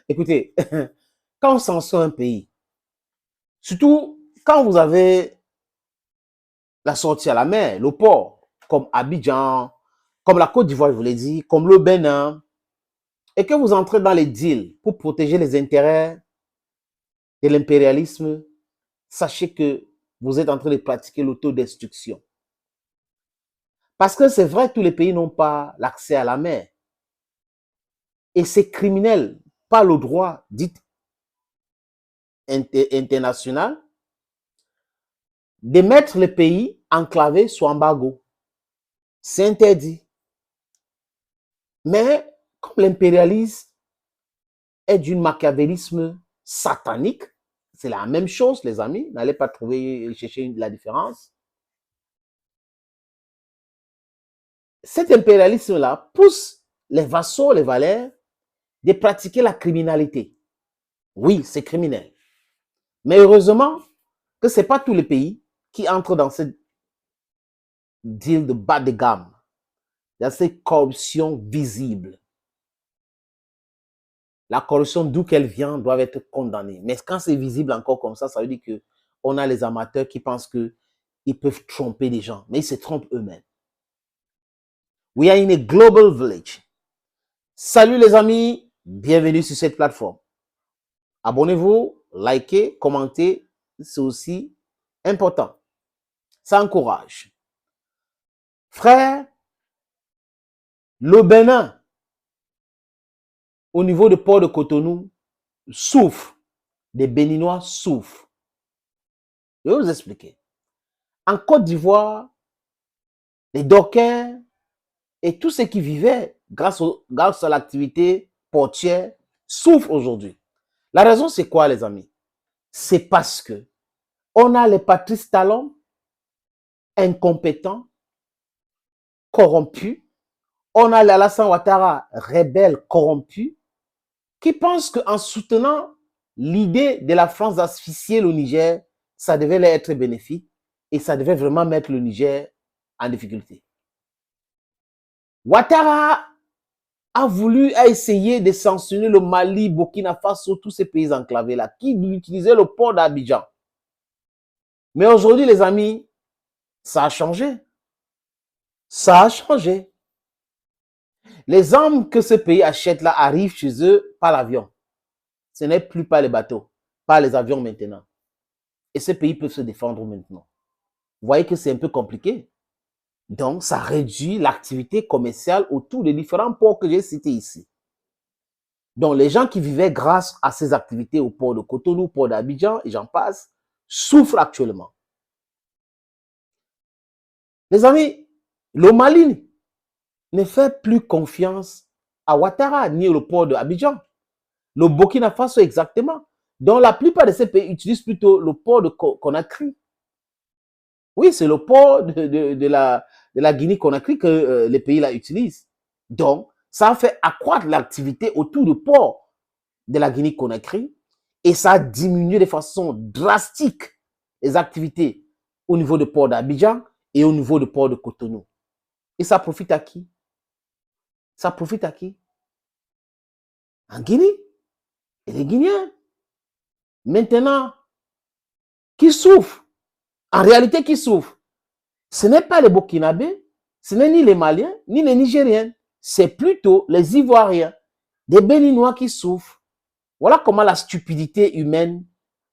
Écoutez, quand on censure un pays, surtout quand vous avez la sortie à la mer, le port, comme Abidjan, comme la Côte d'Ivoire, je vous l'ai dit, comme le Bénin, et que vous entrez dans les deals pour protéger les intérêts de l'impérialisme, sachez que vous êtes en train de pratiquer l'autodestruction. Parce que c'est vrai que tous les pays n'ont pas l'accès à la mer. Et c'est criminel par le droit dit international de mettre les pays enclavés sous embargo. C'est interdit. Mais comme l'impérialisme est d'un machiavélisme satanique, c'est la même chose, les amis. N'allez pas chercher la différence. Cet impérialisme-là pousse les vassaux, les valets, de pratiquer la criminalité. Oui, c'est criminel. Mais heureusement que ce n'est pas tous les pays qui entrent dans ce deal de bas de gamme, dans cette corruption visible. La corruption, d'où qu'elle vient, doit être condamnée. Mais quand c'est visible encore comme ça veut dire qu'on a les amateurs qui pensent qu'ils peuvent tromper les gens, mais ils se trompent eux-mêmes. We are in a global village. Salut les amis, bienvenue sur cette plateforme. Abonnez-vous, likez, commentez, c'est aussi important. Ça encourage. Frère, le Bénin, au niveau du port de Cotonou, souffre. Les Béninois souffrent. Je vais vous expliquer. En Côte d'Ivoire, les dockers et tous ceux qui vivaient grâce à l'activité portière souffrent aujourd'hui. La raison, c'est quoi, les amis? C'est parce que on a les Patrice Talon incompétents, corrompus. On a les Alassane Ouattara rebelles corrompus qui pensent qu'en soutenant l'idée de la France d'asphyxier le Niger, ça devait leur être bénéfique et ça devait vraiment mettre le Niger en difficulté. Ouattara a essayé de sanctionner le Mali, Burkina Faso, tous ces pays enclavés-là, qui utilisaient le port d'Abidjan. Mais aujourd'hui, les amis, ça a changé. Ça a changé. Les armes que ce pays achète là arrivent chez eux par l'avion. Ce n'est plus par les bateaux, par les avions maintenant. Et ces pays peuvent se défendre maintenant. Vous voyez que c'est un peu compliqué. Donc, ça réduit l'activité commerciale autour des différents ports que j'ai cités ici. Donc, les gens qui vivaient grâce à ces activités au port de Cotonou, au port d'Abidjan, et j'en passe, souffrent actuellement. Les amis, le Mali ne fait plus confiance à Ouattara, ni au port d'Abidjan. Le Burkina Faso exactement. Donc, la plupart de ces pays utilisent plutôt le port de Conakry. Oui, c'est le port de la Guinée-Conakry que les pays là utilisent. Donc, ça a fait accroître l'activité autour du port de la Guinée-Conakry et ça a diminué de façon drastique les activités au niveau du port d'Abidjan et au niveau du port de Cotonou. Et ça profite à qui? Ça profite à qui? En Guinée. Et les Guinéens, maintenant, qui souffrent, en réalité qui souffrent, ce n'est pas les Burkinabés, ce n'est ni les Maliens, ni les Nigériens, c'est plutôt les Ivoiriens, des Béninois qui souffrent. Voilà comment la stupidité humaine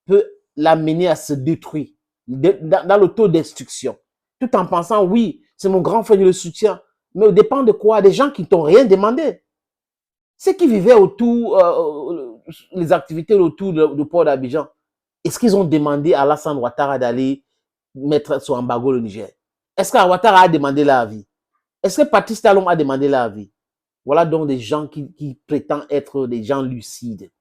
peut l'amener à se détruire dans l'autodestruction. Tout en pensant, oui, c'est mon grand frère, je le soutiens. Mais au dépend de quoi? Des gens qui ne t'ont rien demandé. Ceux qui vivaient autour, les activités autour du port d'Abidjan, est-ce qu'ils ont demandé à Alassane Ouattara d'aller mettre sur embargo le Niger? Est-ce qu'Ouattara a demandé leur avis? Est-ce que Patrice Talon a demandé leur avis? Voilà donc des gens qui prétendent être des gens lucides.